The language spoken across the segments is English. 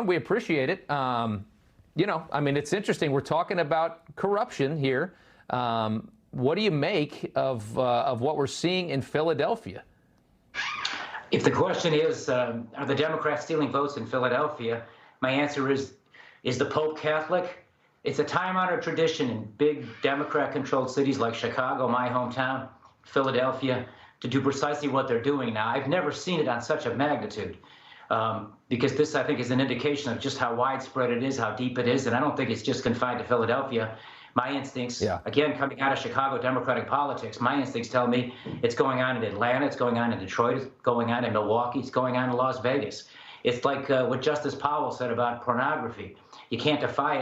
We appreciate it. You know, I mean, it's interesting. We're talking about corruption here. What do you make of what we're seeing in Philadelphia? If the question is, are the Democrats stealing votes in Philadelphia? My answer is the Pope Catholic? It's a time-honored tradition in big Democrat-controlled cities like Chicago, my hometown, Philadelphia, to do precisely what they're doing now. I've never seen it on such a magnitude. Because this, I think, is an indication of just how widespread it is, how deep it is, and I don't think it's just confined to Philadelphia. My instincts, again, coming out of Chicago Democratic politics, my instincts tell me it's going on in Atlanta, it's going on in Detroit, it's going on in Milwaukee, it's going on in Las Vegas. It's like what Justice Powell said about pornography. You can't define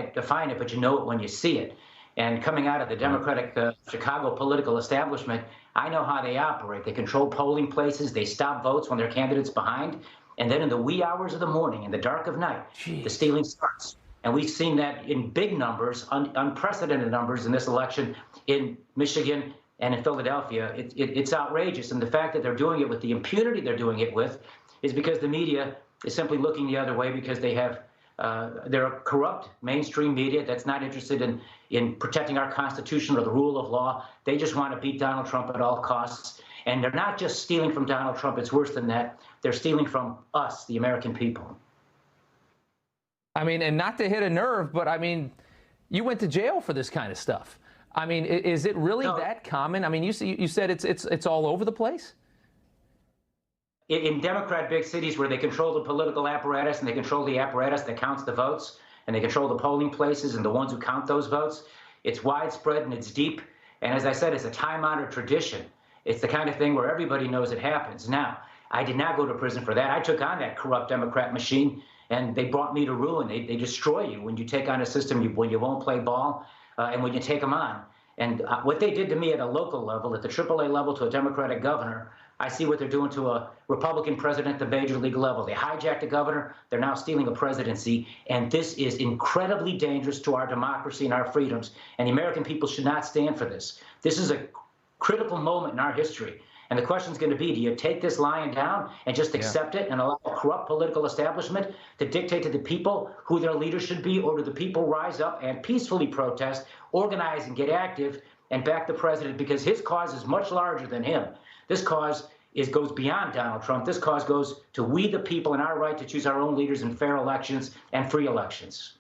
it, but you know it when you see it. And coming out of the Democratic Chicago political establishment, I know how they operate. They control polling places, they stop votes when their candidate's behind. And then in the wee hours of the morning, in the dark of night, the stealing starts. And we've seen that in big numbers, unprecedented numbers in this election in Michigan and in Philadelphia. It's outrageous. And the fact that they're doing it with the impunity they're doing it with is because the media is simply looking the other way because they have they're a corrupt mainstream media that's not interested in protecting our Constitution or the rule of law. They just want to beat Donald Trump at all costs. And they're not just stealing from Donald Trump. It's worse than that. They're stealing from us, the American people. I mean, and not to hit a nerve, but I mean, you went to jail for this kind of stuff. I mean, is it really that common? I mean, you said it's all over the place? In Democrat big cities where they control the political apparatus and they control the apparatus that counts the votes and they control the polling places and the ones who count those votes, it's widespread and it's deep. And as I said, it's a time-honored tradition. It's the kind of thing where everybody knows it happens. Now, I did not go to prison for that. I took on that corrupt Democrat machine, and they brought me to ruin. They destroy you when you take on a system, when you won't play ball, and when you take them on. And what they did to me at a local level, at the AAA level to a Democratic governor, I see what they're doing to a Republican president at the major league level. They hijacked a governor. They're now stealing a presidency. And this is incredibly dangerous to our democracy and our freedoms. And the American people should not stand for this. This is a critical moment in our history. And the question is going to be, do you take this lying down and just accept it and allow a corrupt political establishment to dictate to the people who their leaders should be, or do the people rise up and peacefully protest, organize and get active and back the president, because his cause is much larger than him. This cause goes beyond Donald Trump. This cause goes to we the people and our right to choose our own leaders in fair elections and free elections.